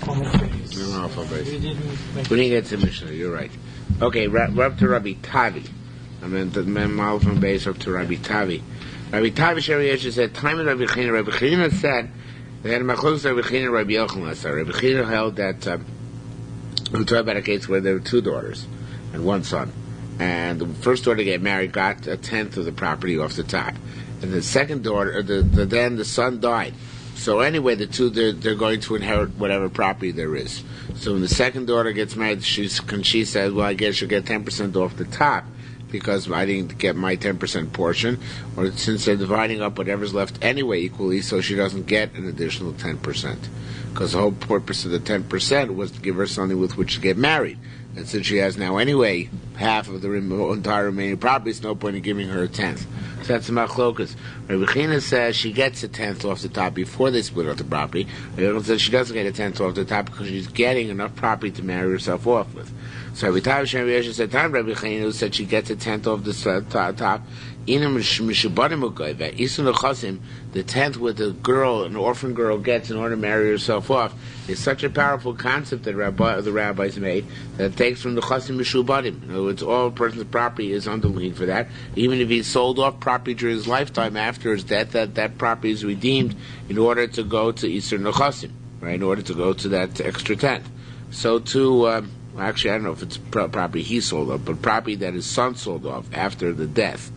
We didn't get to Mishnah. You're right. Okay, we're up to Rabbi Tavi. I mean, the Mem Alpha base up to Rabbi Tavi. Rabbi Tavi Shariah said, time of Rabbi China. Rabbi China said they had a machlokes Rabbi China and Rabbi Yochanan last time. Rabbi China held that we talked about a case where there were two daughters and one son, and the first daughter to get married got a tenth of the property off the top, and the second daughter, then the son died. So anyway, the two they're going to inherit whatever property there is. So when the second daughter gets married, she says, "Well, I guess you'll get 10% off the top because I didn't get my 10% portion, or since they're dividing up whatever's left anyway equally, so she doesn't get an additional 10%. Because the whole purpose of the 10% was to give her something with which to get married, and since she has now anyway half of the entire remaining property, it's no point in giving her a tenth." So that's the machlokas. Rabbi China says she gets a tenth off the top before they split up the property. Rabbi Yochanan says she doesn't get a tenth off the top because she's getting enough property to marry herself off with. So Rabbi Tav Shem Yesha said, "Time Rabbi China said she gets a tenth off the top." The tenth with a girl, an orphan girl, gets in order to marry herself off is such a powerful concept that the rabbis made that it takes from the chasim mishubadim. In other words, all a person's property is underlien for that. Even if he sold off property during his lifetime, after his death, that property is redeemed in order to go to Isur Nechasim, right? In order to go to that extra tenth. So too, actually, I don't know if it's property he sold off, but property that his son sold off after the death.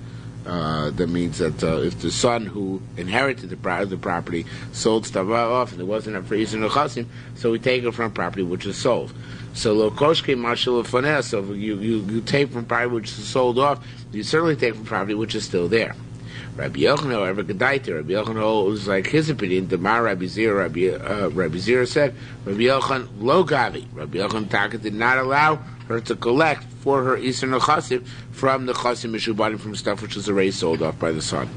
That means that if the son who inherited the property sold stuff off and there wasn't enough for Isur Nechasim, so we take it from property which is sold. So lo koshke mashal lefaneh, so if you take from property which is sold off, you certainly take from property which is still there. Rabbi Yochanan, however, Gedaita, Rabbi Yochanan was like his opinion. The Mar Rabbi Zira, Rabbi Zira said, Rabbi Yochanan lo gavi. Rabbi Yochanan Taka did not allow her to collect for her Isur Nechasim from the Chasim Mishubadim, from stuff which was already sold off by the son.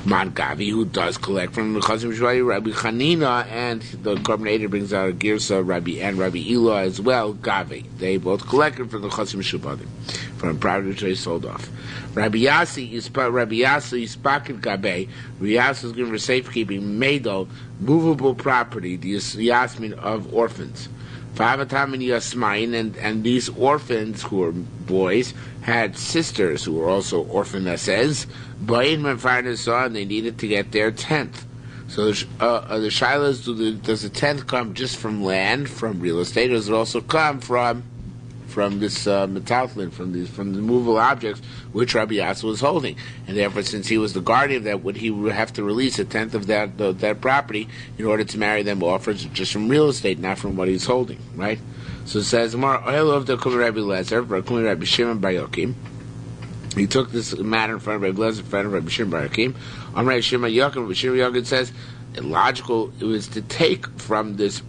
Man Gavi, who does collect from the Chasim Mishubadim, Rabbi Chanina, and the Korban brings out a Girsa, Rabbi Ila as well, Gavi. They both collected from the Chasim Mishubadim, from property which they sold off. Rabbi Yasi Yispaket Gabe. Rabbi Yasi is given for safekeeping Meidol, movable property, the Yasmin of orphans. And these orphans, who were boys, had sisters who were also orphanesses, and they needed to get their tenth. So the shaila is, does the tenth come just from land, from real estate, or does it also come from this metaltlin, from the movable objects which Rabbi Yasa was holding? And therefore, since he was the guardian of that, he would have to release a tenth of that property in order to marry them off just from real estate, not from what he's holding, right? So it says, oil of the Rabbi Lezer, Rabbi Shimon Bar Yochim. He took this matter in front of Rabbi Lezer, in front of Rabbi Shimon Bar Yochim. On Rabbi Shimon Yochim, Rabbi Shimon Yochim says, illogical it was to take from these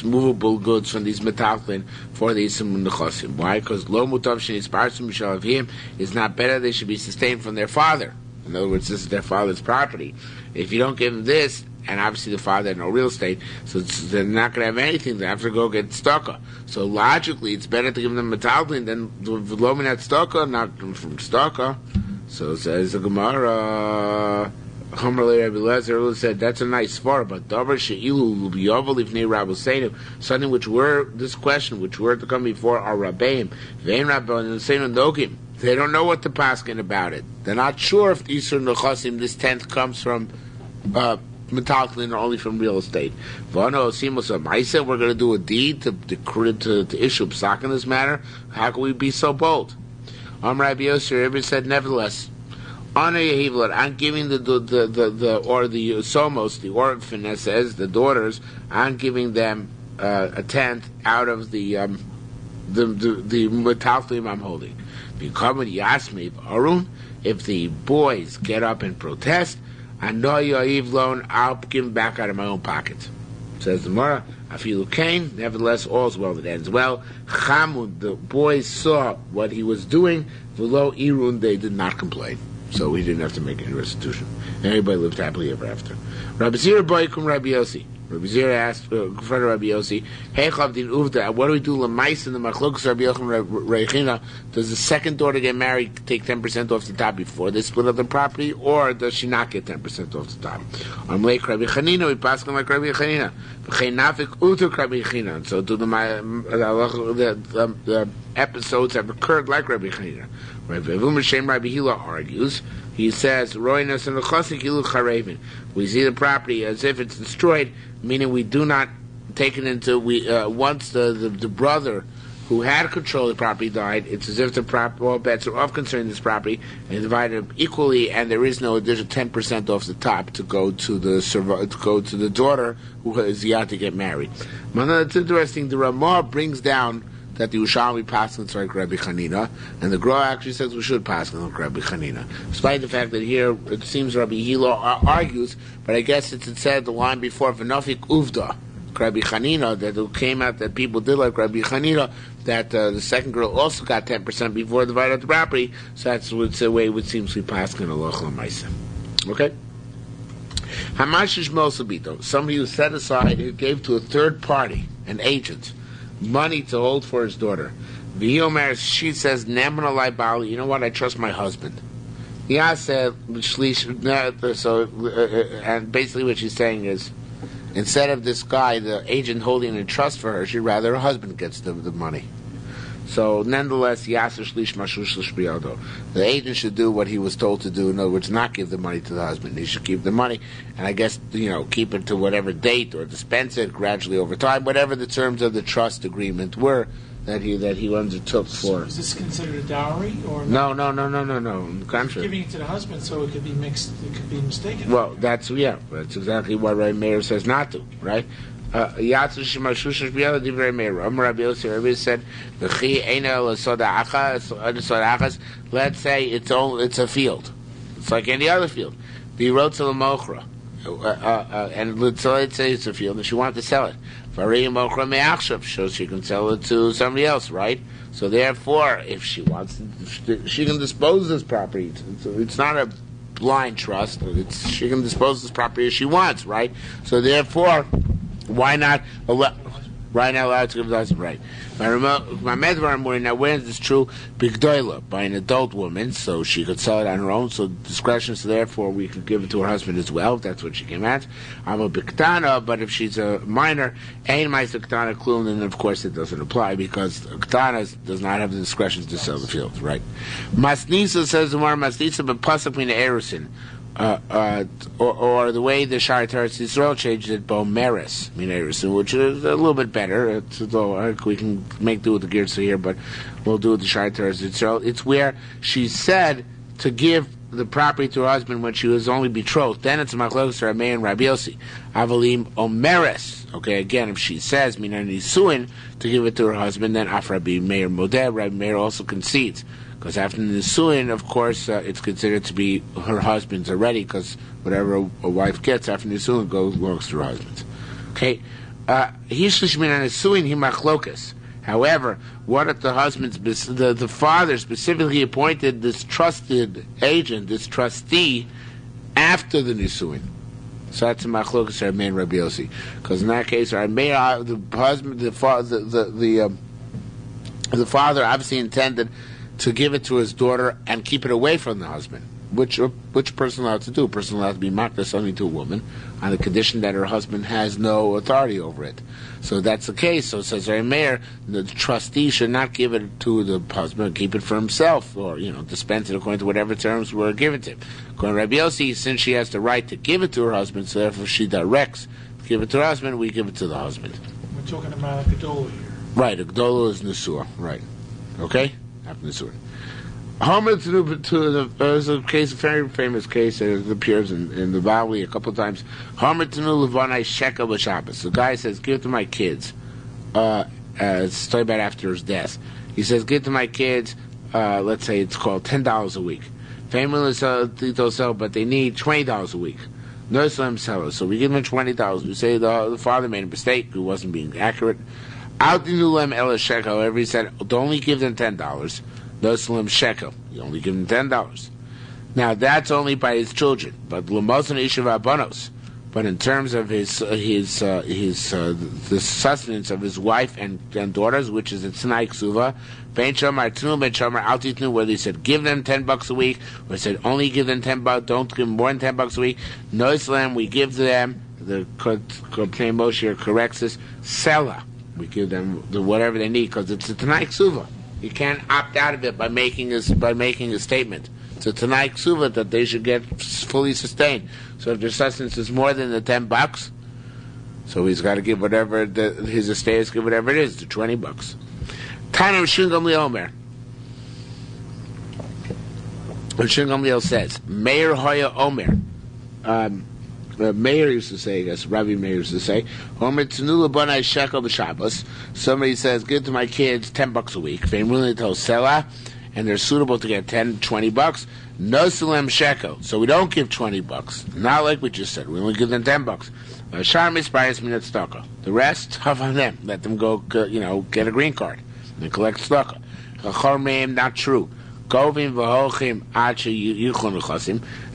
movable goods, from these metaltlin, for these nechasim. Why? Because lo mutav shenisparsim mishalavim is not better. They should be sustained from their father. In other words, this is their father's property. If you don't give them this, and obviously the father had no real estate, so they're not going to have anything. They have to go get staka. So logically, it's better to give them metaltlin than lominat staka, not from staka. So it says the Gemara. Rabbi Lezer said that's a nice svara, but davar sheilu b'yovel ifnei Rabbi Seinu, something which were this question, which were to come before our rabbeim, vein Rabbi Seinu nokim. They don't know what to paskin about it. They're not sure if Isur Nechasim, this tenth, comes from metaltlin or only from real estate. Vano osimos amaisa. We're going to do a deed to issue psak in this matter. How can we be so bold? Rabbi Yosef Rabbi said, nevertheless, I'm giving the somos, the orphanesses, the daughters, I'm giving them a tenth out of the metaltlin I'm holding. If the boys get up and protest, I know Yahiv loan, I'll give them back out of my own pocket. Says the Gemara, Afilu Kain, nevertheless, all's well that ends well. Chamud, the boys saw what he was doing, V'lo Irun, they did not complain. So he didn't have to make any restitution. Everybody lived happily ever after. Rabbi Zira Boikum Rabbi Yossi. Rabbi Zira asked in front of Rabbi Yossi, "Hey, Chavdin Uvda, what do we do? Lemais in the Machlokas Rabbi Yochanan Reichina? Does the second daughter get married, take 10% off the top before they split up the property, or does she not get 10% off the top?" On Lake Rabbi Chanina, we pass on like Rabbi Chanina. Nafik Utuk Rabbi Chanina. So do the episodes have occurred like Rabbi Chanina. Rabbi Vumashem Rabbi Hila argues. He says, "Roinas and the Chasik Ilu Charavin." We see the property as if it's destroyed, meaning we do not take it into. Once the brother who had control of the property died, it's as if all bets are off concerning this property and divided equally, and there is no additional 10% off the top to go to the daughter who is yet to get married. It's interesting. The Ramah brings down that the Yerushalmi passes like Rabbi Chanina, and the Gra actually says we should pass like Rabbi Chanina, despite the fact that here it seems Rabbi Hilo argues, but I guess it said the line before V'nafik Uvda, Rabbi Chanina, that it came out that people did like Rabbi Chanina, that the second girl also got 10% before divided up the property, so that's the way it would seem to be passed in Allah L'maisa. Okay? Hamashish Mosabito, somebody who set aside, who gave to a third party, an agent, money to hold for his daughter. V'yomer, she says, Neman alai bali, you know what, I trust my husband. Yeah, said, and basically what she's saying is, instead of this guy, the agent holding a trust for her, she'd rather her husband gets the money. So, nonetheless, Yasser Shlish Mashu Shlish Biyado. The agent should do what he was told to do. In other words, not give the money to the husband. He should keep the money, and I guess, keep it to whatever date or dispense it gradually over time, whatever the terms of the trust agreement were that he undertook for. So is this considered a dowry or no? On the contrary, giving it to the husband, so it could be mixed. It could be mistaken. Well, that's exactly what Rabbi Meir says not to, right? Rabbi said, let's say it's a field. It's like any other field. And let's say it's a field and she wanted to sell it. So she can sell it to somebody else, right? So therefore, if she wants to, she can dispose of this property. It's not a blind trust. She can dispose of this property as she wants, right? So therefore, why not right now allowed to give the husband right? Now when is this true? Bigdoila, by an adult woman, so she could sell it on her own, so discretion, so therefore we could give it to her husband as well, if that's what she came at. I'm a biktana, but if she's a minor, ain't my ktana klum, then of course it doesn't apply, because ktana does not have the discretion to sell the field, right? Masnisa says the more Masnisa, but pasuk min erusin. Or the way the Shari Teretz Yisrael changed it, Bomeres, which is a little bit better. We can make do with the Girsa here, but we'll do with the Shari Teretz Yisrael. It's where she said to give the property to her husband when she was only betrothed. Then it's Machlokes Rabbi and Rabbi Yossi. Avalim Omeres. Okay, again, if she says Minan Nisuin to give it to her husband, then Af Rabbi Meir Modeh. Rabbi Meir also concedes. Because after the Nisuin, of course, it's considered to be her husband's already, because whatever a wife gets after Nisuin belongs to her husband. Okay? Hishlish min Nisuin hi machlokas. However, what if the husband's, the father specifically appointed this trusted agent, this trustee, after the Nisuin? So that's a machlokas our main Rabbi Yossi. Because in that case, our main, the husband, the father obviously intended to give it to his daughter and keep it away from the husband. Which person allowed to do? A person allowed to be makda something to a woman on the condition that her husband has no authority over it. So that's the case. So it says Mayor, the trustee should not give it to the husband, keep it for himself, or dispense it according to whatever terms were given to him. According to Rabbi Yossi, since she has the right to give it to her husband, so therefore she directs to give it to her husband, we give it to the husband. We're talking about a Gedola here. Right, a Gedola is Nesua, right. Okay? After Nesua. There's a case, a very famous case that appears in the Valley a couple of times. The guy says, give it to my kids. It's talking about after his death. He says, give it to my kids, let's say it's called $10 a week. Family sell, but they need $20 a week. No Islam sellers. So we give them $20. We say the father made a mistake, he wasn't being accurate. However, he said, don't only give them $10. No Salim shekel. You only give him $10. Now that's only by his children. But l'mazon ishav abanos, but in terms of the sustenance of his wife and daughters, which is a Tanai Ksuva, Ben Shomar Tnu, Ben Shomar Al Titnu, whether he said give them $10 a week, or he said only give them $10, don't give them more than $10 a week. No Islam, we give to them. The Kotnei Moshe corrects us. Sela, we give them whatever they need because it's a Tanai Ksuva. You can't opt out of it by making a statement. It's a Tanai Ksuva that they should get fully sustained. So if their sustenance is more than the $10, so he's got to give whatever his estate is, give whatever it is, the $20. Tanam Shun Gamliel Omer. Shun Gamliel says, Meir Hoya Omer. Meir used to say, I guess, Rabbi Meir used to say, Omer Tnu L'Banai Shekel B'Shabbos. Somebody says, give to my kids $10 a week. If they're willing to tell Selah, and they're suitable to get $20, no Salem Shekel. So we don't give $20. Not like we just said. We only give them $10. The rest, tough on them. Let them go, get a green card and collect tzedakah. Not true.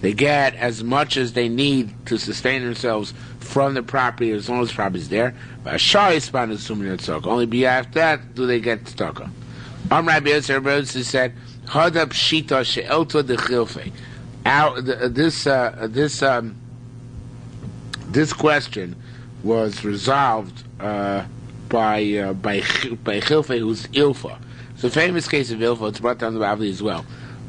They get as much as they need to sustain themselves from the property as long as the property is there. Only be after that do they get tzedakah. Rabbi Yosef said, "Hadab shita she'elto dechilfe." This question was resolved by Chilfe, who's Ilfa. It's a famous case of Ilfa. It's brought down the Bavli as well.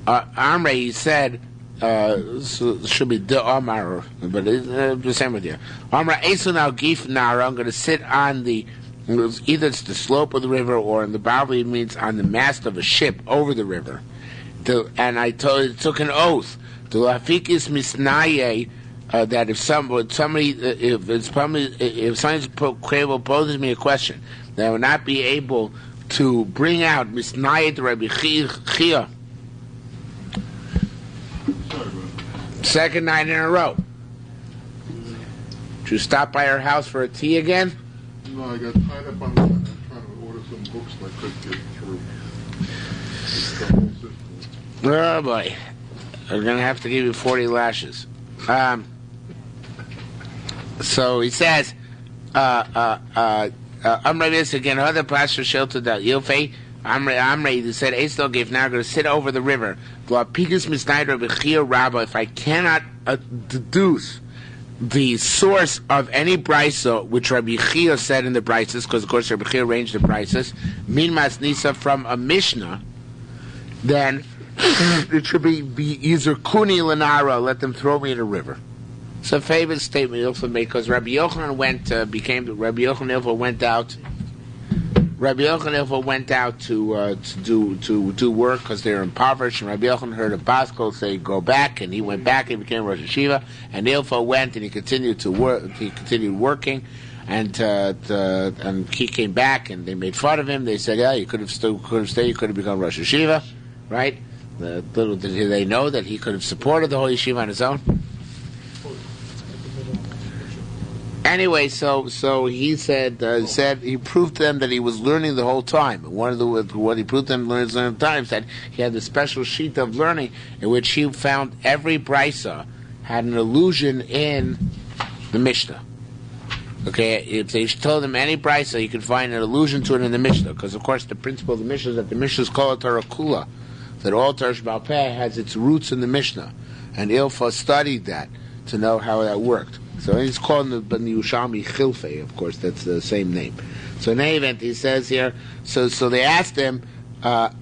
Amrei, he said, so it should be the Amar, but it's the same with you. Amrei Esun al Gif Nara. I'm going to sit on either it's the slope of the river, or in the Bavli it means on the mast of a ship over the river. And I took an oath to Lafikis Misnaye that if somebody poses me a question, that I will not be able to bring out Misnaye to Rabbi Chia. Second night in a row. Did you stop by her house for a tea again? No, I got tied up on the line. I'm trying to order some books and I couldn't get through. It's the whole system. Oh boy. We're going to have to give you 40 lashes. So he says, Amrei this again, other pastor shelter that Yilfei, Amrei, he said, Estel gave now going to sit over the river. If I cannot deduce the source of any brisa, which Rabbi Chia said in the brises, because of course Rabbi Chia arranged the brises, min mas nisa from a Mishnah, then it should be either kuni lanara, let them throw me in a river. It's a favorite statement Ilfa made because Rabbi Yochanan went out to do work because they're impoverished, and Rabbi Yochanan heard a Baskel say go back, and he went back and became Rosh Hashiva, and Ilfa went and he continued to work. He continued working, and he came back and they made fun of him. They said, yeah, you could have stayed, you could have become Rosh Hashiva, right? Little did they know that he could have supported the whole yeshiva on his own. Anyway, so he said he proved to them that he was learning the whole time. What he proved to them learning the whole time is that he had a special sheet of learning in which he found every brisa had an allusion in the Mishnah. Okay, if they told him any brisa, you could find an allusion to it in the Mishnah, because of course the principle of the Mishnah is that the Mishnah is called Torah Kula, that all Torah Sheba'al Peh has its roots in the Mishnah, and Ilfa studied that to know how that worked. So he's called the Yerushalmi Kesuvos, of course, that's the same name. So in any event, he says here, so they asked him about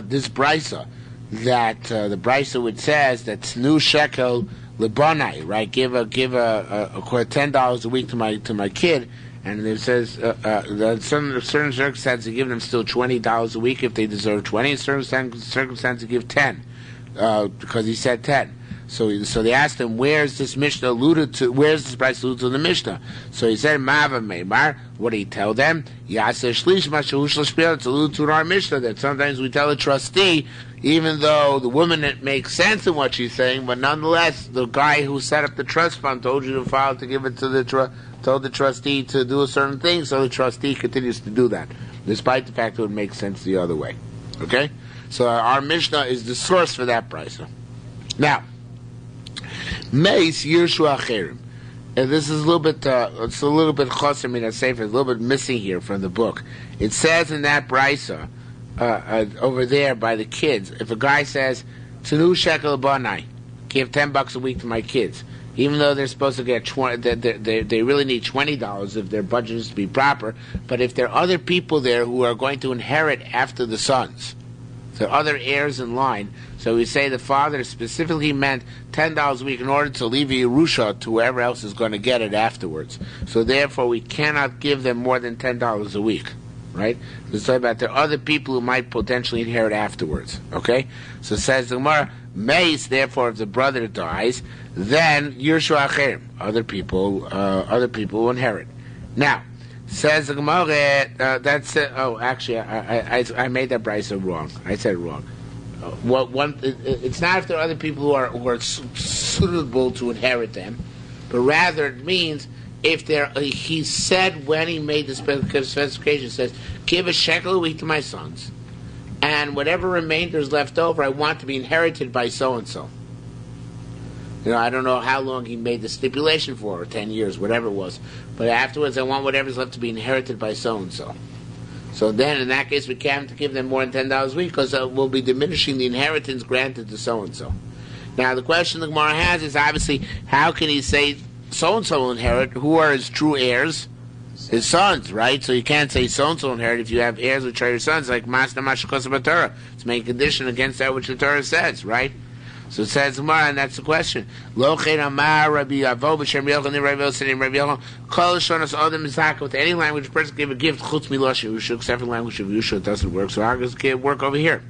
this brisa, that the brisa which says that Tnu Shekel Lebanai, right? Give a $10 a week to my kid, and it says that certain circumstances give them still $20 a week if they deserve 20. In certain circumstances give 10 because he said 10. So they asked him, where's this Mishnah alluded to? Where's this price alluded to in the Mishnah? So he said, Ma'ava Meimar. What did he tell them? Yaseh Shlish Mashahu Shlish. It's alluded to in our Mishnah that sometimes we tell a trustee, even though the woman it makes sense in what she's saying, but nonetheless, the guy who set up the trust fund told you to file to give it to told the trustee to do a certain thing, so the trustee continues to do that, despite the fact that it would make sense the other way. Okay? So our Mishnah is the source for that price. Now, Meis Yershu Acherim. And this is a little bit, it's a little bit chosim in a sefer, a little bit missing here from the book. It says in that brisa, over there by the kids, if a guy says, Tanu shekel banai, give $10 a week to my kids, even though they're supposed to get they really need $20 if their budget is to be proper. But if there are other people there who are going to inherit after the sons, there are other heirs in line. So we say the father specifically meant $10 a week in order to leave a Yerusha to whoever else is going to get it afterwards. So therefore we cannot give them more than $10 a week. Right? Let's talk about there are other people who might potentially inherit afterwards. Okay? So it says the Gemara, Meis, therefore if the brother dies, then Yershu Acherim, other people will inherit. Now, says the Gemara, actually I made that brisa wrong. I said it wrong. It's not if there are other people who are suitable to inherit them, but rather it means if he said when he made the specification, says, give a shekel a week to my sons, and whatever remainder is left over, I want to be inherited by so-and-so. I don't know how long he made the stipulation for, or 10 years, whatever it was, but afterwards I want whatever's left to be inherited by so-and-so. So then, in that case, we can't give them more than $10 a week, because we'll be diminishing the inheritance granted to so-and-so. Now, the question the Gemara has is, obviously, how can he say so-and-so will inherit? Who are his true heirs? His sons, right? So you can't say so-and-so inherit if you have heirs which are your sons, like Masna Mashakos Torah. It's making condition against that which the Torah says, right? So it says Gemara, and that's the question. Lo chen amar Rabbi Yavo b'shem Yochanan Rabbi Yochanan Rabbi Yochanan kol shonos adam mizaka with any language a person give a gift chutz milosh Yerusha, except for the language of Yerusha it doesn't work. So how does it work over here?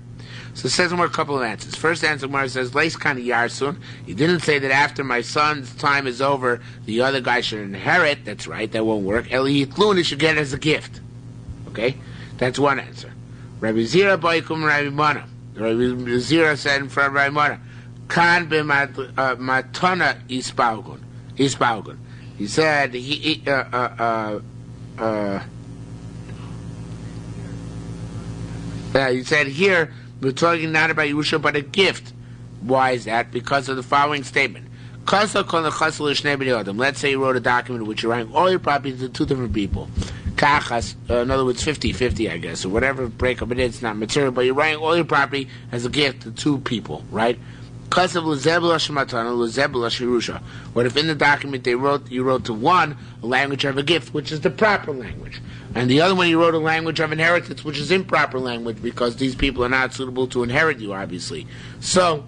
So it says a couple of answers. First answer, Gemara says, Leis kan yarsun. He didn't say that after my son's time is over, the other guy should inherit. That's right, that won't work. Eli yitlun, he should get it as a gift. Okay? That's one answer. Rabbi Zira boikum Rabbi Mana. Rabbi Zira said in front of Rabbi Mana, Kan be matana ispaugun. He said, he said here, we're talking not about Yerusha, but a gift. Why is that? Because of the following statement. Let's say you wrote a document in which you're writing all your property to two different people. Kachas, in other words, 50-50, I guess, or whatever breakup it is, it's not material, but you're writing all your property as a gift to two people, right? What if in the document you wrote to one a language of a gift, which is the proper language, and the other one you wrote a language of inheritance, which is improper language, because these people are not suitable to inherit you, obviously. So,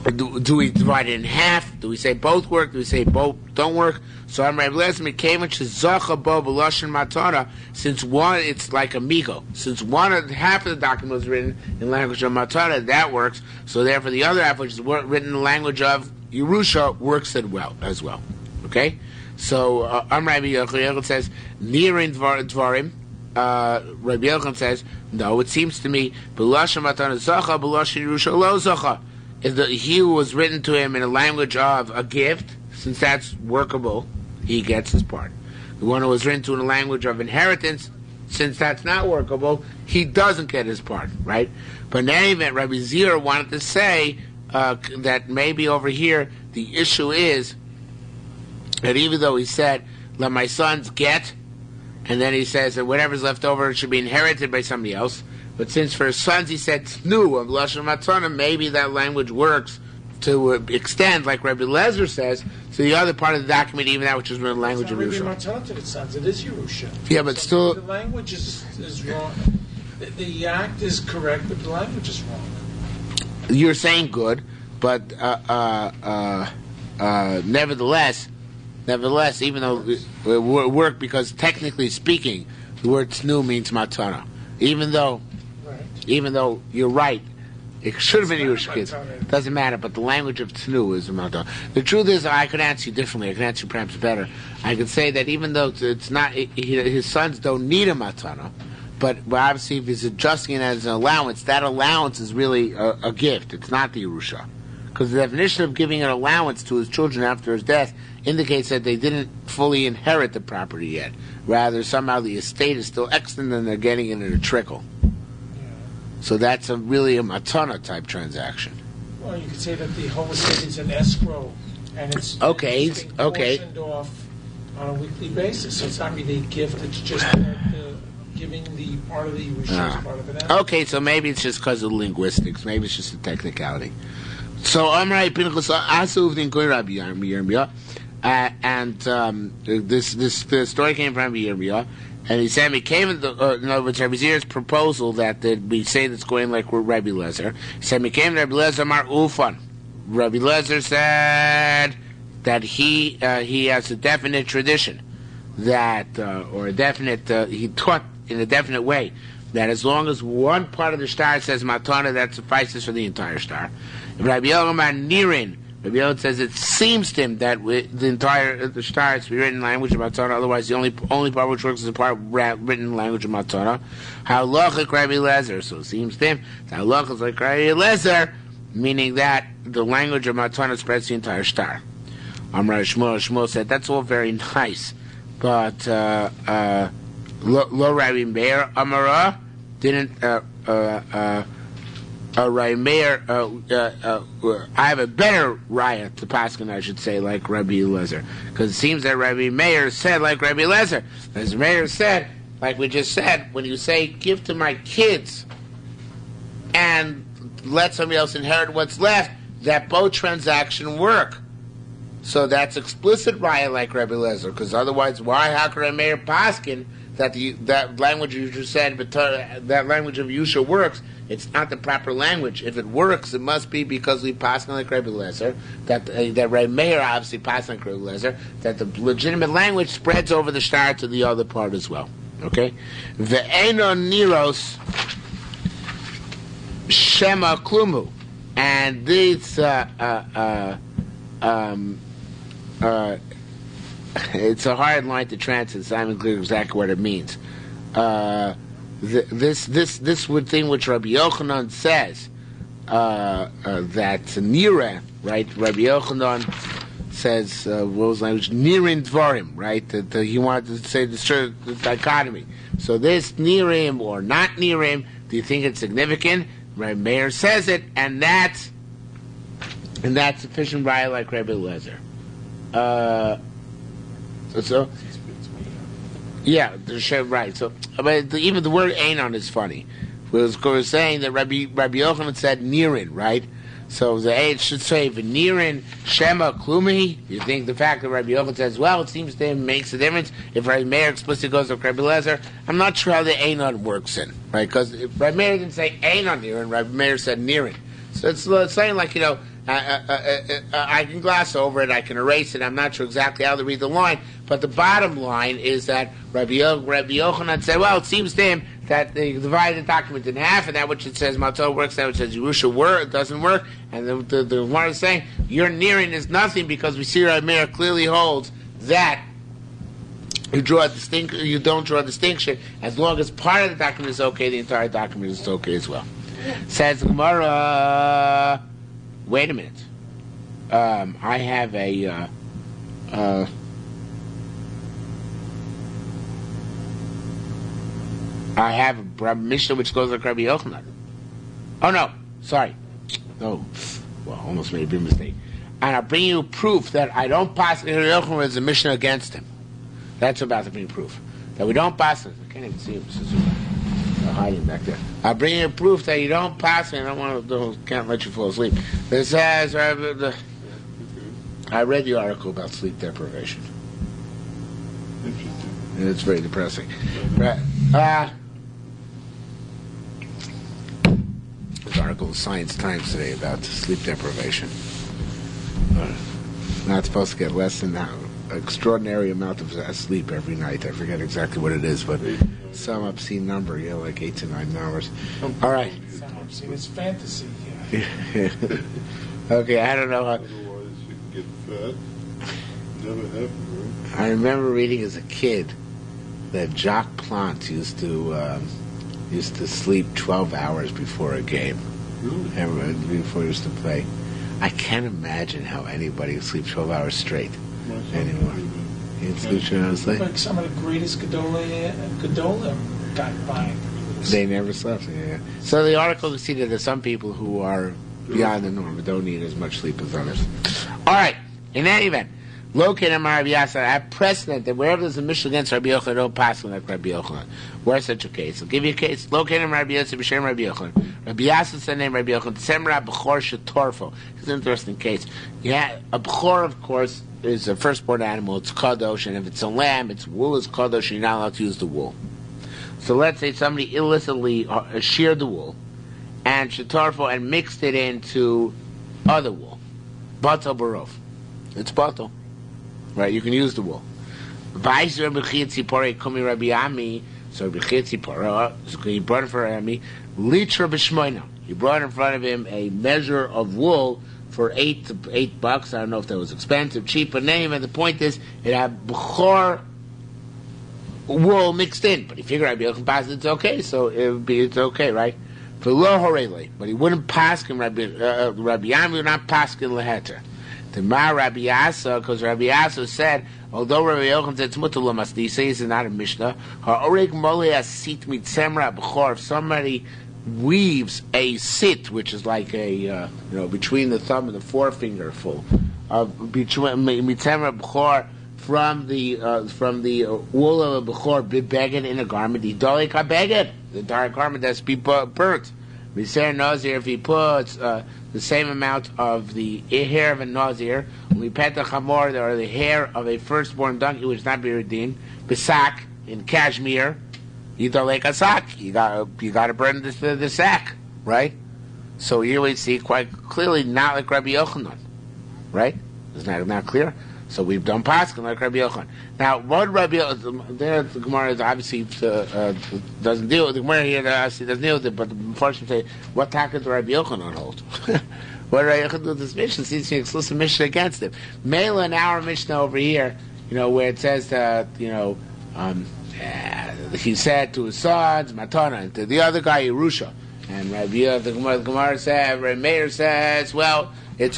do we divide it in half? Do we say both work? Do we say both don't work? So I'm Rabbi Lezer Mikevich Zacha Bo B'Lashon Matana. Since one, it's like amigo. Since half of the document was written in language of Matana, that works. So therefore, the other half, which is written in the language of Yerusha, works as well. Okay. So Rabbi Yochanan says Nirin Dvarim. Rabbi Yochanan says no. It seems to me B'Lashon Matana Zacha B'Lashon Yerusha Lo Zacha. He who was written to him in a language of a gift, since that's workable, he gets his part. The one who was written to in a language of inheritance, since that's not workable, he doesn't get his part, right? But in any event, Rabbi Zira wanted to say that maybe over here the issue is that even though he said, let my sons get, and then he says that whatever's left over should be inherited by somebody else, but since for his sons he said tnu of Lashon Matzana, maybe that language works to extend, like Rabbi Lezer says, to the other part of the document, even that which is in the language of Yerusha. It's not to the sons, it is Yerusha. Yeah, but still... The language is wrong. The act is correct, but the language is wrong. You're saying good, but nevertheless, even though it worked, because technically speaking, the word tnu means matana. Even though you're right, it should have been Yerusha kids. Doesn't matter, but the language of tnu is matana. The truth is, I could answer you differently. I could answer you perhaps better. I could say that even though it's not, his sons don't need a matana, but obviously if he's adjusting it as an allowance, that allowance is really a gift. It's not the Yerusha. Because the definition of giving an allowance to his children after his death indicates that they didn't fully inherit the property yet. Rather, somehow the estate is still extant and they're getting it in a trickle. So that's really a matana type transaction. Or you could say that the whole estate is an escrow, and it's being portioned off on a weekly basis. So it's not really a gift; it's just giving the part of the Yerusha as part of an escrow. Okay, so maybe it's just because of linguistics. Maybe it's just a technicality. So Amrai Pinchas Asuv Din Koy Rabbi Yirmiyah, and the story came from Rabbi Yirmiyah, and he said it came in other words, Rabbi Zir's proposal that we say that's going like we're Rabbi Lezer. He said, "We came to Rabbi Lezer Mar Ufan." Rabbi Lezer said that he has a definite tradition that or a definite he taught in a definite way that as long as one part of the star says matana, that suffices for the entire star. Rabbi Yochanan Nirin, Rabbi Yochanan says it seems to him that the entire the star is to be written in language of matana. Otherwise, the only part which works is the part written in language of matana. Halachic Rabbi Lezer, so it seems to him that halachic is like Rabbi Lezer, meaning that the language of matana spreads the entire star. Amar Shmuel said that's all very nice, but Lo Rabbi Meir Amara didn't. Rabbi Meir, I have a better raya to Paskin, I should say, like Rabbi Eliezer, because it seems that Rabbi Meir said like Rabbi Eliezer. As Meir said, like we just said, when you say give to my kids and let somebody else inherit what's left, that both transaction work. So that's explicit raya like Rabbi Eliezer, because otherwise, how could Rabbi Meir Paskin that language you just said, but that language of Yusha works? It's not the proper language. If it works, it must be because we pass on like Rabbi Lezer, that Rabbi Meir obviously passed on like Rabbi Lezer, that the legitimate language spreads over the star to the other part as well. Okay? Ve'eno niros shema klumu. And this, it's a hard line to translate. It's not even clear exactly what it means. This would thing which Rabbi Yochanan says that Nira, right? Rabbi Yochanan says what was the language? Nirin Dvarim, right? That he wanted to say the dichotomy. So this Nirim or not Nirim, do you think it's significant? Rabbi Meir says it, and that's sufficient raya like Rabbi Lezer. So. Yeah, right. So, but even the word "einon" is funny. We're saying that Rabbi Yochanan said "nirin," right? So it should say "v'nirin shema klumi." You think the fact that Rabbi Yochanan says, "Well, it seems to him makes a difference." If Rabbi Meir explicitly goes to Rabbi Lezer, I'm not sure how the "einon" works in, right? Because Rabbi Meir didn't say "einon nirin," Rabbi Meir said "nirin." So it's saying like I can gloss over it, I can erase it. I'm not sure exactly how to read the line, but the bottom line is that Rabbi Yochanan said, well, it seems to him that they divided the document in half, and that which it says Matzah works, that which says Yerusha doesn't work, and the one is saying your nearing is nothing because we see Rabbi Meir clearly holds that you don't draw a distinction. As long as part of the document is okay, the entire document is okay as well. Says the Gemara. Wait a minute. I have a Mishnah which goes like Rabbi Yochanan. Oh no, sorry. No, well, almost made a big mistake. And I'll bring you proof that I don't pass Rabbi Yochanan as a Mishnah against him. That's about to bring proof that we don't pass it. I can't even see him. Hiding back there. I'll bring you proof that you don't pass me. Can't let you fall asleep. It says, I read the article about sleep deprivation. Interesting. It's very depressing. Right. This article in Science Times today about sleep deprivation. Not supposed to get less than an extraordinary amount of sleep every night. I forget exactly what it is, but some obscene number, like 8 to 9 hours. All right. Some obscene. It's fantasy. Yeah. Okay, I don't know how. Otherwise, you can get fat. Never happened, right? I remember reading as a kid that Jacques Plante used to sleep 12 hours before a game. Really? Before he used to play. I can't imagine how anybody would sleep 12 hours straight anymore. He'd sleep 12 hours straight. Like some of the greatest Gedolim got by. They never slept. Yeah. So the article you see that there's some people who are beyond the norm. But don't need as much sleep as others. All right. In any event, located in Rabbi Yasa, I have precedent that wherever there's a mission against Rabbi Yochanan, don't pass like Rabbi Yochanan. Where's such a case? I'll give you a case. Located in Rabbi Yasa, B'Shem Rabbi Yochanan. Rabbi Yasa said name Rabbi Yochanan. Semra B'chor Shetorfo. It's an interesting case. Yeah, a B'chor, of course, is a firstborn animal. It's kadosh, and if it's a lamb, its wool is kadosh. You're not allowed to use the wool. So let's say somebody illicitly sheared the wool and shetorfo and mixed it into other wool. Batal barov. It's batal. Right, you can use the wool. Vice Rabbi Chitzipore Kumi Rabbi Ami. So Rabbi Chitzipore, he brought it for Ami. Litra b'shmoina. He brought in front of him a measure of wool for $8. I don't know if that was expensive, cheap, but name. And the point is, it had b'chor wool mixed in. But he figured Rabbi Yochanan pass it's okay, so it's okay, right? For lo horele, but he wouldn't pass him. Rabbi Ami would not pass him leheter. The Mar Rabbi Yasa, because Rabbi Yasa said, although Rabbi Yochanan said Tzmutul Masdisa, is not a Mishnah. Ha'oreg mole asit mitzemra b'chor. If somebody weaves a sit, which is like a between the thumb and the forefinger full of between mitzemra b'chor from the wool of a b'chor b'beged in a garment, idolek habeged, the entire garment has to be burnt. Miser Nazir, if he puts the same amount of the hair of a Nazir, we pet the chamor, or the hair of a firstborn donkey, which is not be redeemed, besak, in cashmere, you don't like a sack. You got to burn the sack, right? So here we see quite clearly not like Rabbi Yochanan, right? Is that not clear? So we've done paskin like Rabbi Yochanan. Now, what Rabbi Yochanan, there the Gemara is obviously doesn't deal with the Gemara here. Obviously doesn't deal with it, but unfortunately, say what tackle does Rabbi Yochanan hold? What Rabbi Yochanan do with this Mishnah? Seems to be exclusive Mishnah against him. Mela in our Mishnah over here, where it says that he said to his sons Matana, and to the other guy Yerusha, and the Gemara said, Rabbi Meir says, well, it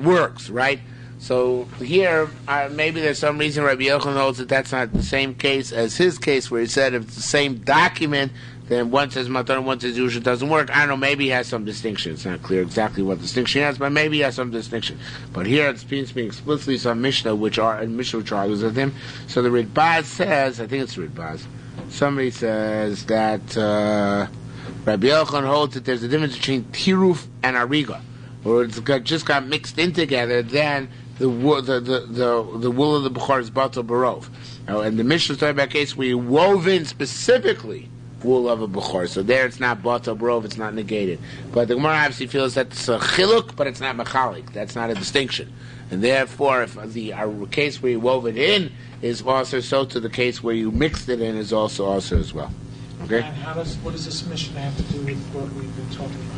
works, right? So here, maybe there's some reason Rabbi Yochanan holds that that's not the same case as his case, where he said if it's the same document, then one says Matan, one says Yerusha, doesn't work. I don't know, maybe he has some distinction. It's not clear exactly what distinction he has, but maybe he has some distinction. But here it seems to be explicitly some Mishnah which argues with him. So the Ritbaz says, I think it's Ritbaz, somebody says that Rabbi Yochanan holds that there's a difference between Tiruf and Ariga, or it's just got mixed in together, then the wool of the Bukhar is Batal Barov. And the Mishnah is talking about a case where you wove in specifically wool of a Bukhar. So there it's not Batal Barov, it's not negated. But the Gemara obviously feels that it's a chiluk, but it's not mechalik. That's not a distinction. And therefore, if the case where you wove it in is also so, to the case where you mixed it in is also as well. Okay? And what does this Mishnah have to do with what we've been talking about?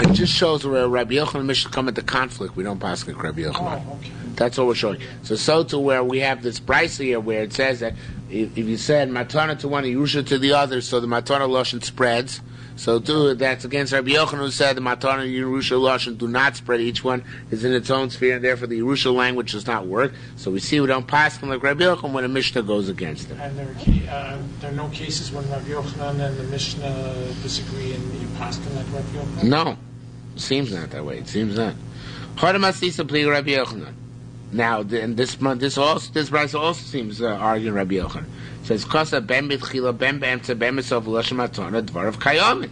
It just shows where Rabbi Yochanan and Mishnah come into conflict. We don't pass like Rabbi Yochanan. Oh, okay. That's all we're showing. So to where we have this brisa here, where it says that if you said matana to one, Yerusha to the other, so the matana lashon spreads. So too, that's against Rabbi Yochanan, who said the matana and Yerusha lashon do not spread. Each one is in its own sphere, and therefore the Yerusha language does not work. So we see we don't pass like Rabbi Yochanan when a Mishnah goes against it. And there are no cases when Rabbi Yochanan and the Mishnah disagree, and you pass them like Rabbi Yochanan. No, it seems not that way. It seems not. Rabbi Yochanan. Now, this brisa also seems arguing Rabbi Yochanan. It says, "Kosa ben bitchila ben be'emtza ben misof l'shem matana dvar of kayamin." It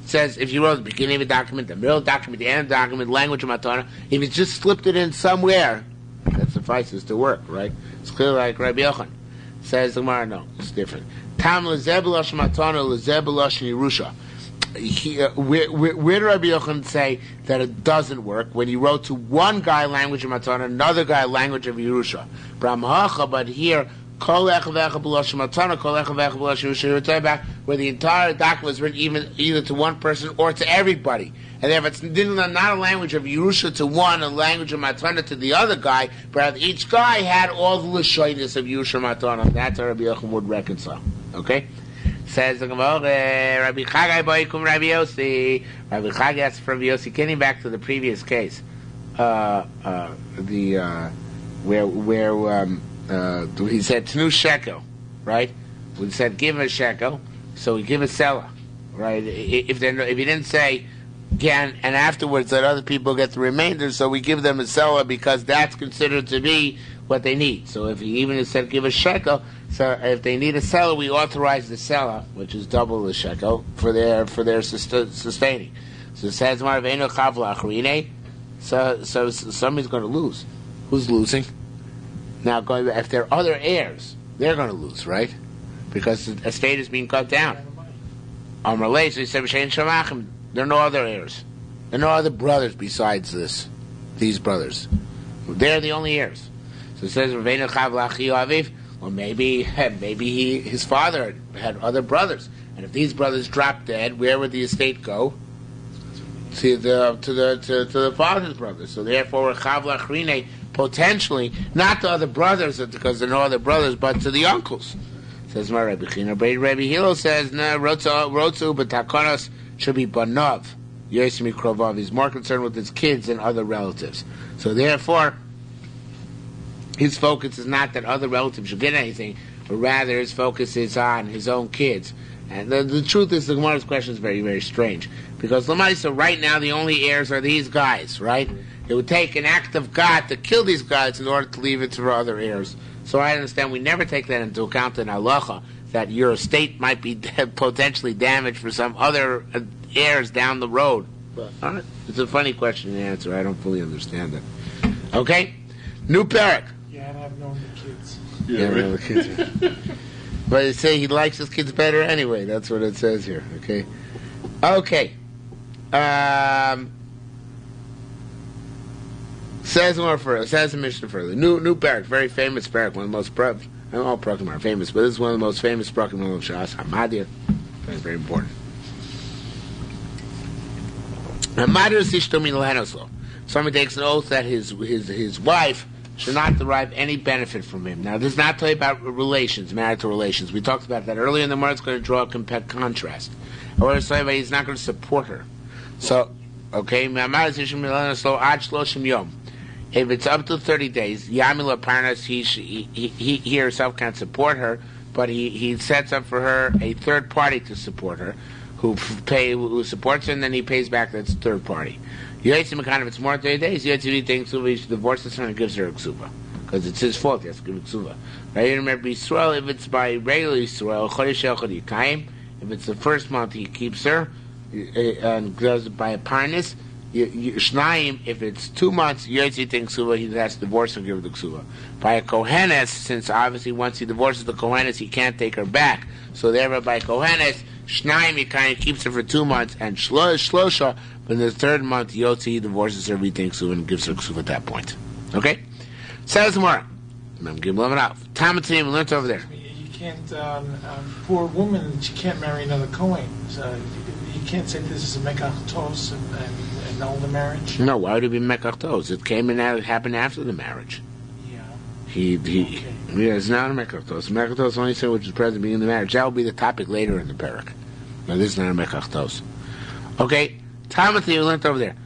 says if you wrote the beginning of a document, the middle of the document, the end of the document, language of matana, if you just slipped it in somewhere, that suffices to work, right? It's clear like Rabbi Yochanan. Says the Gemara, no, it's different. Tam lezeb l'shem matana lezeb l'shem Yerusha. Where did Rabbi Yochanan say that it doesn't work? When he wrote to one guy language of Matana, another guy language of Yerusha. But here, Kol Echav Echav B'Lashon Matana, Kol Echav Echav B'Lashon Yerusha. We're talking about where the entire document was written either to one person or to everybody. And if it's not a language of Yerusha to one, a language of Matana to the other guy, but each guy had all the Lashonis of Yerusha Matana. That's how Rabbi Yochanan would reconcile. Okay? Says the Gemara, Rabbi Chagai Boikum Rabbi Yossi. Rabbi Chagai asked for Rabbi Yossi. Getting back to the previous case, where he said Tnu shekel, right? We said give a shekel, so we give a selah, right? If he didn't say again, and afterwards let other people get the remainder, so we give them a selah because that's considered to be what they need. So if he even said give a shekel, so if they need a selah, we authorize the selah, which is double the shekel, for their sustaining. So it says, so somebody's going to lose. Who's losing? Now, if there are other heirs, they're going to lose, right? Because the estate is being cut down. So he said, there are no other heirs. There are no other brothers besides these brothers. They're the only heirs. So it says, well, maybe his father had other brothers, and if these brothers drop dead, where would the estate go? To the father's brothers. So therefore, potentially not to other brothers because there are no other brothers, but to the uncles. Says my Rebbe Chino. Rebbe Hillel says, no, Rotzu b'takonos should be banov. Yerushalmi Kesuvos. He's more concerned with his kids and other relatives. So therefore, his focus is not that other relatives should get anything, but rather his focus is on his own kids. And the truth is, the Gemara's question is very, very strange. Because Lamaisa, right now, the only heirs are these guys, right? It would take an act of God to kill these guys in order to leave it to other heirs. So I understand we never take that into account in halacha, that your estate might be potentially damaged for some other heirs down the road. But it's a funny question to answer. I don't fully understand it. Okay? New parak. Yeah, and I've known the kids. Yeah, know the kids. But it say he likes his kids better anyway. That's what it says here. Okay? Okay. Says more further. Says the Mishnah further. New parak, very famous parak, one of the most all parakim are famous, but this is one of the most famous parakim of Shas Hamadir. Very, very important. Hamadir is ishto min lehenoslo. Somebody takes an oath that his wife should not derive any benefit from him. Now, this is not talking about relations, marital relations. We talked about that earlier, and the Gemara is going to draw a contrast. However, it's talking about he's not going to support her. So, okay, if it's up to 30 days, Yamila Parnas, he herself can't support her, but he sets up for her a third party to support her, who supports her, and then he pays back that third party. If it's more than 30 days, he divorces her and gives her a ksuva. Because it's his fault, he has to give a ksuva. Right? Remember, Yisrael, if it's by regular Yisrael, if it's the first month, he keeps her, and does it by a parnas. Shnayim, if it's 2 months, Yotzi thinks ksuva, he has to divorce and give the ksuva. By a kohenes, since obviously once he divorces the kohenes, he can't take her back. So therefore, by kohenes, Shnayim, he kind of keeps her for 2 months, and shlosha, but in the third month, Yotzi, he divorces her, he thinks ksuva, and gives her ksuva at that point. Okay? Says tomorrow. Give them out. Tamatim, we learned over there. You can't, poor woman, she can't marry another Kohen. So you can't say this is a mekach and annul the marriage. No, why would it be mekach tos? It happened after the marriage. Yeah. Yeah, it's not a mekach tos. Mekach tos only said which is present being in the marriage. That will be the topic later in the parak. No, this is not a mekach tos. Okay, Timothy, we learned over there.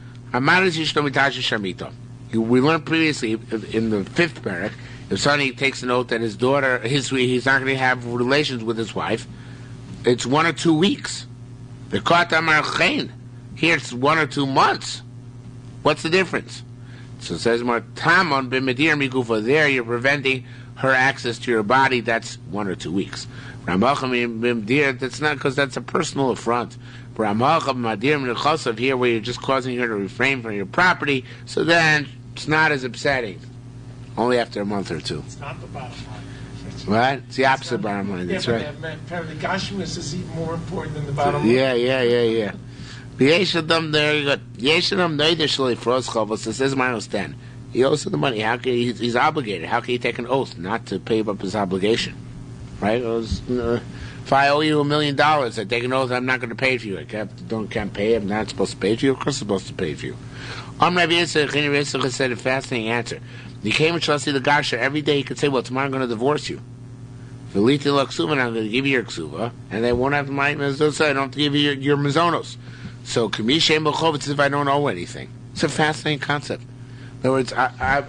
We learned previously in the 5th parak, if somebody takes an oath that his daughter, he's not going to have relations with his wife, it's 1 or 2 weeks. The here it's 1 or 2 months. What's the difference? So it says more tamon b'medir migufa. There you're preventing her access to your body. That's 1 or 2 weeks. That's not because that's a personal affront. Here where you're just causing her to refrain from your property. So then it's not as upsetting. Only after a month or 2. It's not the bottom line. Right? It's the opposite bottom line. That's right. Apparently, Gashmis is even more important than the bottom line. Yeah. Yeshadam, there you go. Yeshadam neither shali froz chavos. It says minus 10. He owes the money. How can he's obligated? How can he take an oath not to pay up his obligation? Right? If I owe you $1 million, I take an oath I'm not going to pay for you. I can't pay. I'm not supposed to pay for you. Of course, I'm supposed to pay for you. Rabbi Yitzchak said a fascinating answer. He came and see the Gasha every day. He could say, "Well, tomorrow I'm going to divorce you. Veliti l'ksuva, I'm going to give you your ksuva, and they won't have to mind mezuzah. I don't have to give you your mazonos. So kamishem b'chov, it's as if I don't owe anything. It's a fascinating concept. In other words,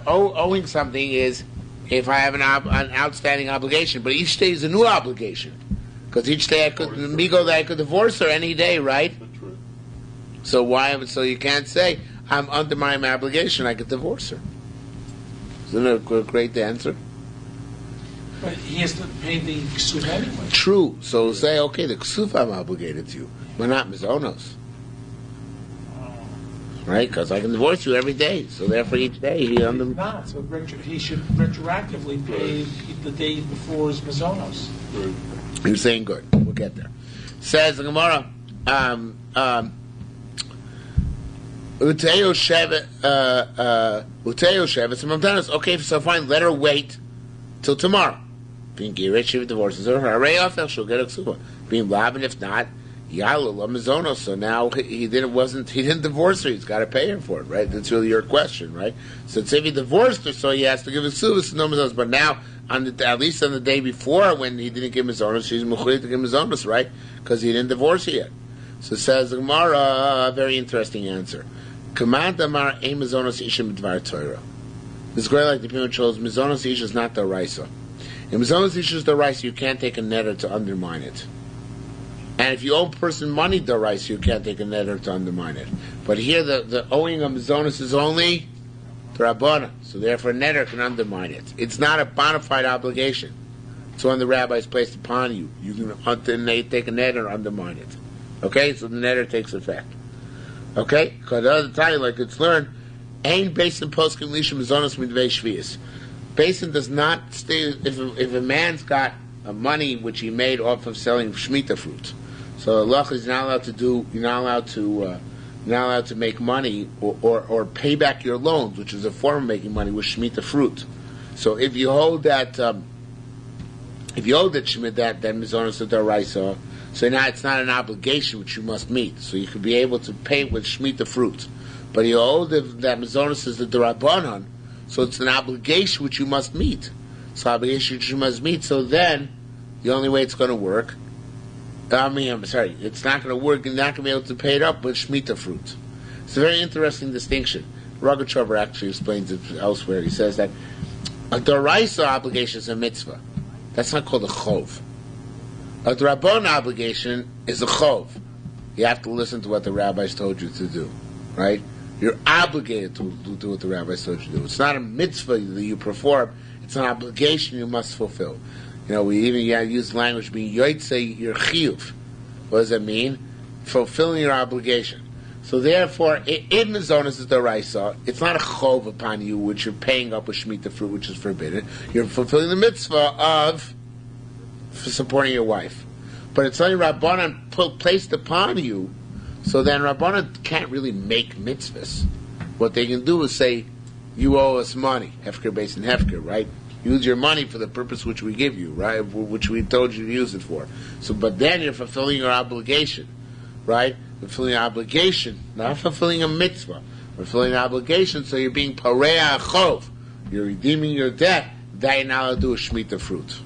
owing something is if I have an outstanding obligation, but each day is a new obligation because each day I could divorce her any day, right? That's right. So why? So you can't say I'm under my obligation. I could divorce her. Isn't it a great answer? But he has to pay the ksuv anyway. True. So say, okay, the ksuv I'm obligated to you, but not mizonos. Right? Because I can divorce you every day. So therefore, each day he under. Not. So he should retroactively pay the day before his mizonos. You're saying good. We'll get there. Says the Gemara. Uteo Shevet. Okay, so fine. Let her wait till tomorrow. Being Girish, if he divorces her, she'll get a ksuba. Being Laban, if not, Yalula Mizonos. So now he didn't divorce her. He's got to pay her for it, right? That's really your question, right? So if he divorced her, so he has to give a ksuba, so no Mizonos. But now, at least on the day before, when he didn't give Mizonos, she's mechuyev to give Mizonos, right? Because he didn't divorce her yet. So says the Gemara, a very interesting answer. Command Amar ein Mizonos isha midvar Torah. This is great, like the people chose Mizonos isha is not the Raisa. In Mizonos isha is the Raisa, you can't take a netter to undermine it. And if you owe a person money the Raisa, you can't take a netter to undermine it. But here the owing of Mizonos is only the Rabbana. So therefore a netter can undermine it. It's not a bona fide obligation. It's one the rabbis placed upon you. You can take a netter and undermine it. Okay, so the netter takes effect. Okay, because the other time, like it's learned, Ein Basin Poskim Lishim Mizonos Midvei Shvius. Basin does not stay if a man's got money which he made off of selling Shemitah fruit. So Allah is not allowed to do. You're not allowed to make money or pay back your loans, which is a form of making money with Shemitah fruit. So if you hold that Shemitah that Mizonos D'Oraisa, so now it's not an obligation which you must meet. So you could be able to pay with Shemitah fruit. But you owe that Mizonos is the D'Rabbanan, so it's an obligation which you must meet. So obligation which you must meet, so then the only way it's going to work, it's not going to work, you're not going to be able to pay it up with Shemitah fruit. It's a very interesting distinction. Rogachover actually explains it elsewhere. He says that a D'Oraisa obligation is a mitzvah. That's not called a chov. A D'Rabbanan obligation is a chov. You have to listen to what the rabbis told you to do, right? You're obligated to do what the rabbis told you to do. It's not a mitzvah that you perform. It's an obligation you must fulfill. We even use language being yotzei your chiyuv. What does that mean? Fulfilling your obligation. So therefore, in Mizonos is the Raisa. It's not a chov upon you, which you're paying up with Shemitah fruit, which is forbidden. You're fulfilling the mitzvah of supporting your wife. But it's only Rabbanan placed upon you, so then Rabbanan can't really make mitzvahs. What they can do is say, you owe us money, Hefker based in Hefker, right? Use your money for the purpose which we give you, right? Which we told you to use it for. So, but then you're fulfilling your obligation, right? Fulfilling an obligation, not fulfilling a mitzvah. Fulfilling an obligation, so you're being pareah chov. You're redeeming your debt. That you're not allowed to do a Shemitah fruit.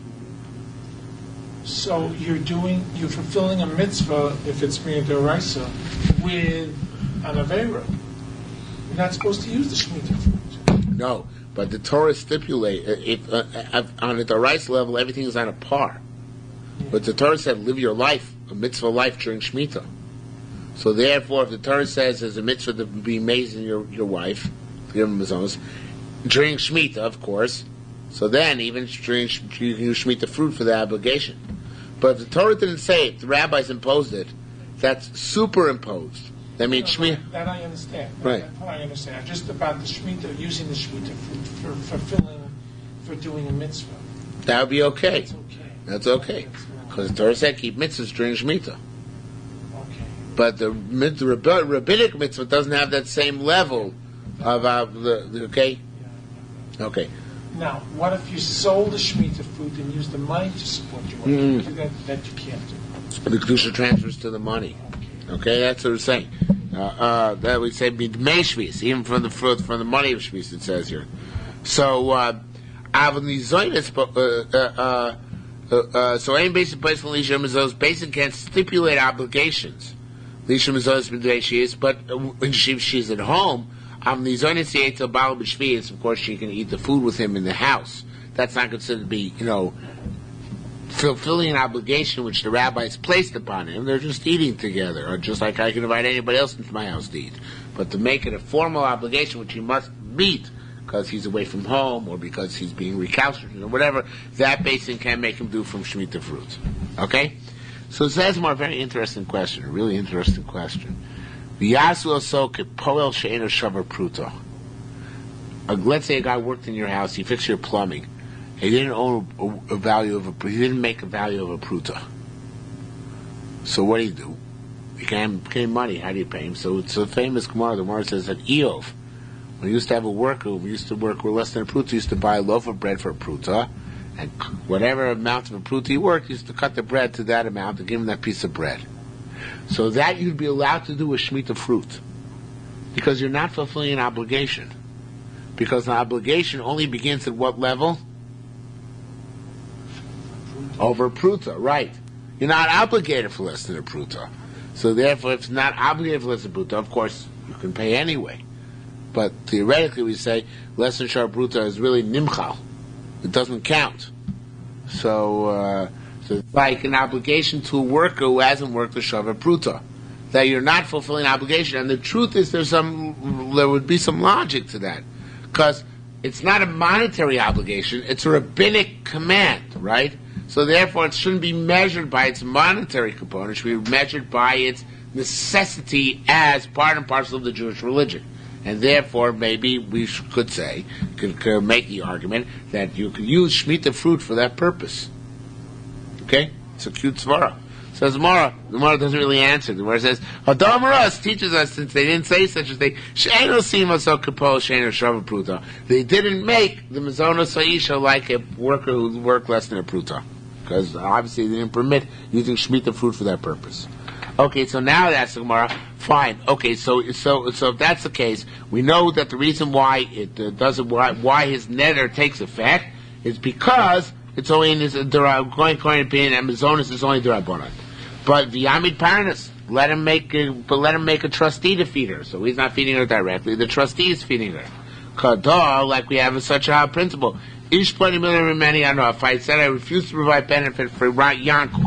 So you're fulfilling a mitzvah, if it's being d'oraisa, with an avera. You're not supposed to use the Shemitah fruit. No, but the Torah stipulate on a d'oraisa level, everything is on a par. Yeah. But the Torah said, live your life, a mitzvah life during Shemitah. So therefore, if the Torah says there's a mitzvah to be amazing your wife, to give them mizonos, during Shemitah, of course, so then even during you can use Shemitah fruit for the obligation. But if the Torah didn't say it, the rabbis imposed it, that's superimposed. That means Shemitah. That I understand. Right. That I understand. Just about the Shemitah, using the Shemitah fruit for doing a mitzvah. That would be okay. That's okay. That's okay. Because the Torah said keep mitzvahs during Shemitah. Okay. But the rabbinic mitzvah doesn't have that same level of okay? Yeah. Okay. Now, what if you sold the Shemitah fruit and used the money to support your wife? That you can't do. The kedusha transfers to the money. Okay, that's what we're saying. That we say b'dmei shvis, even from the fruit, from the money of shvis. It says here. So, so any basic place for lisha mizos, basic can't stipulate obligations. Lisha mizos b'dmei shvis, but when she's at home. Of course, she can eat the food with him in the house. That's not considered to be, fulfilling an obligation which the rabbis placed upon him. They're just eating together, or just like I can invite anybody else into my house to eat. But to make it a formal obligation which he must meet because he's away from home or because he's being recalcitrant or whatever, that basically can make him do from Shemitah fruits. Okay? So it says more a very interesting question, a really interesting question. Let's say a guy worked in your house, he fixed your plumbing. He didn't own he didn't make a value of a pruta. So what do you do? You can't pay him money. How do you pay him? So it's a famous Gemara. The Gemara says that Eov, when he used to have a worker who used to work with less than a pruta, he used to buy a loaf of bread for a pruta, and whatever amount of a pruta he worked, he used to cut the bread to that amount and give him that piece of bread. So that you'd be allowed to do with Shemitah fruit, because you're not fulfilling an obligation. Because the obligation only begins at what level? Over a pruta, right. You're not obligated for less than a pruta. So therefore, if it's not obligated for less than a pruta, of course, you can pay anyway. But theoretically, we say less than shar pruta is really nimchal. It doesn't count. So it's like an obligation to a worker who hasn't worked a shava pruta. That you're not fulfilling an obligation. And the truth is there would be some logic to that. Because it's not a monetary obligation, it's a rabbinic command, right? So therefore it shouldn't be measured by its monetary component, it should be measured by its necessity as part and parcel of the Jewish religion. And therefore maybe we could say, could make the argument that you could use Shemitah fruit for that purpose. Okay? It's a cute svara. Says the Gemara doesn't really answer. The Gemara says, Hadamaras teaches us, since they didn't say such a thing, they didn't make the Mizona Saisha like a worker who worked less than a pruta. Because obviously they didn't permit using Shemitah fruit for that purpose. Okay, so now that's the Gemara. Fine. Okay, so if that's the case, we know that the reason why it doesn't, why his neder takes effect is because it's only in his going opinion, and Mizonos is only Durabonan. But V'yamid Parnas, let him make a trustee to feed her. So he's not feeding her directly. The trustee is feeding her. Kadar, like we have in such a principle. Ish 20 million remaining. I know if I said I refuse to provide benefit for Yanko,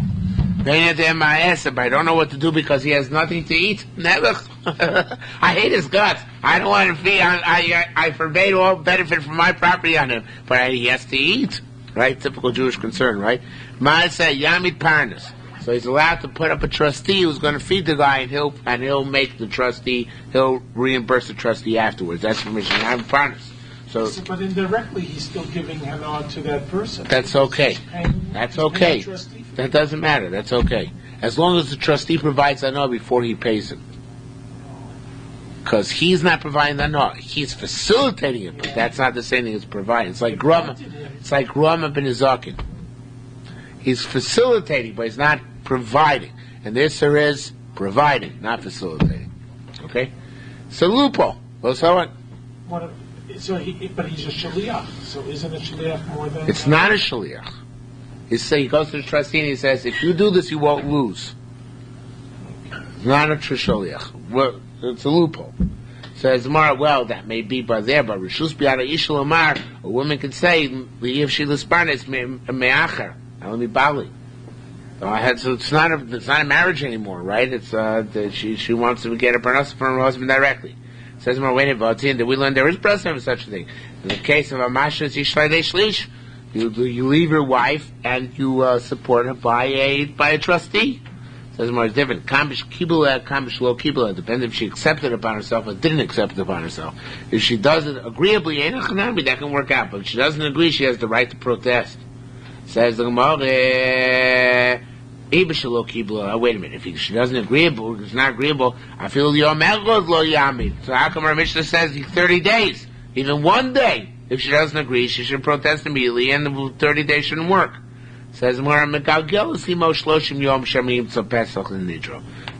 but I don't know what to do because he has nothing to eat. I hate his guts. I don't want to feed. I forbade all benefit from my property on him, but he has to eat. Right? Typical Jewish concern, right? Ma'aseh Yamid Parnas. So he's allowed to put up a trustee who's going to feed the guy, and he'll make the trustee, he'll reimburse the trustee afterwards. That's permission. Yamid Parnas. So, but indirectly, he's still giving hanah to that person. That's okay. That's okay. That doesn't matter. That's okay. As long as the trustee provides hanah before he pays him. Because he's not providing hanah. He's facilitating it, but that's not the same thing as providing. It's like Grama. It's like Grama ben Izakin. He's facilitating, but he's not providing. And this there is providing, not facilitating. Okay? So loophole. Well, so what? But he's a shaliach. So isn't a shaliach more than... It's not a shaliach. He goes to the trustee and he says, if you do this, you won't lose. It's not a shaliach. Well, it's a loophole. Says Mara, well, that may be by there, but Rishus Biara Ishal Omar, a woman could say, if she lisparnes me'acher, alami bali. So it's not a marriage anymore, right? It's she wants to get a parnasa from her husband directly. Says Mara, wait a minute, did we learn there is precedent for such a thing? In the case of a mashas yishlai shlish, you leave your wife and you support her by a trustee. Says more is different. Kambish kibula, kambish lo kibula. Depends if she accepted it upon herself or didn't accept it upon herself. If she does it agreeably, that can work out. But if she doesn't agree, she has the right to protest. Says the Gemara, ibish lo kibula. Wait a minute. If she doesn't agree, it's not agreeable. I feel yomelgod lo yamid. So how come our Mishnah says 30 days, even 1 day? If she doesn't agree, she should protest immediately, and the 30 days shouldn't work. Says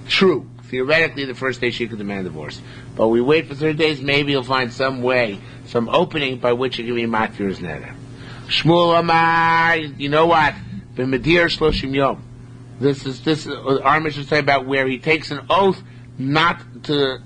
true. Theoretically, the first day she could demand divorce. But we wait for 30 days, maybe you'll find some way, some opening by which you can be matir neder. Shmuel Amar, you know what? B'medir shloshim yom. This our mission say about where he takes an oath not to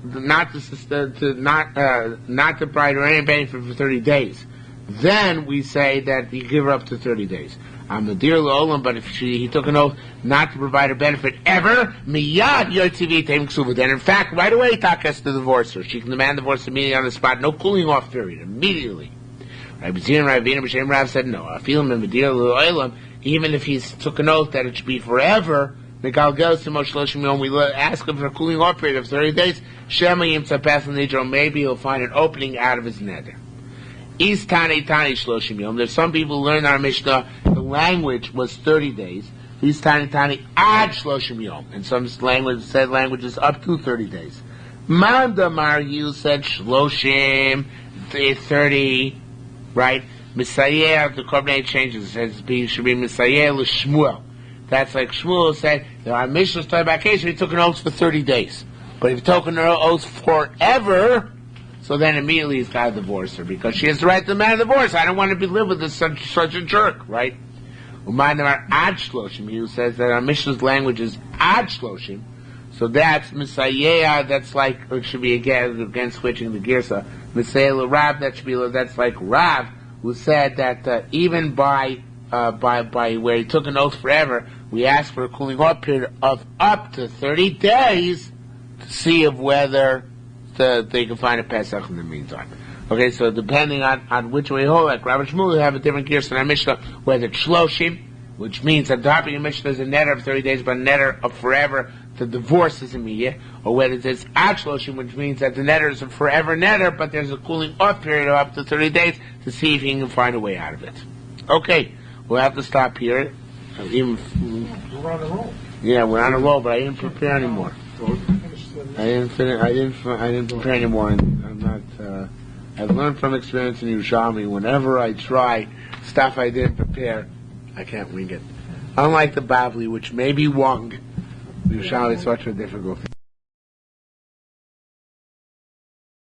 provide her any benefit for 30 days. Then we say that you give her up to 30 days. I'm a dear Olam, but if he took an oath not to provide her benefit ever, miyad yotzivi teim ksuva. Then, in fact, right away, Takas to divorce her. She can demand divorce immediately on the spot, no cooling off period, immediately. Rabbi Zir and Rabbi B'Shem Rav said no. I feel him in Medir Olam, even if he took an oath that it should be forever. We ask him for a cooling off period of 30 days. Maybe he'll find an opening out of his nether. There's some people who learn our Mishnah, the language was 30 days. Ad Shloshim Yom. And some languages up to 30 days. Mandamar, you said Shloshim, 30, right? Misayeh, the Korbanei changes. It says it should be Misayeh l'Shmuel. That's like Shmuel said, our Mishnah is talking about case where he took an oath for 30 days. But if he took an oath forever, so then immediately he's got to divorce her, because she has the right to demand a divorce. I don't want to live with such a jerk, right? Umanamar Ad Shloshim, he says that our Mishnah's language is Ad Shloshim, so that's Misayeh, that's like, it should be again switching the Girsa. Misayeh Rav, that's like Rav, who said that even by where he took an oath forever, we asked for a cooling off period of up to 30 days to see of whether they can find a Pesach in the meantime. Okay, so depending on which way you hold, like Rabbi Shmuel, you have a different gear in our Mishnah, whether it's Shloshim, which means that the topic of Mishnah is a netter of 30 days, but a netter of forever, the divorce is immediate, or whether it's Ad Shloshim, which means that the netter is a forever netter, but there's a cooling off period of up to 30 days to see if he can find a way out of it. Okay, we'll have to stop here. We're on a roll. Yeah, we're on a roll, but I didn't prepare anymore. I didn't prepare anymore, and I'm not. I've learned from experience in Yerushalmi. Whenever I try stuff I didn't prepare, I can't wing it. Unlike the Bavli, which may be wrong, Yerushalmi is much more difficult.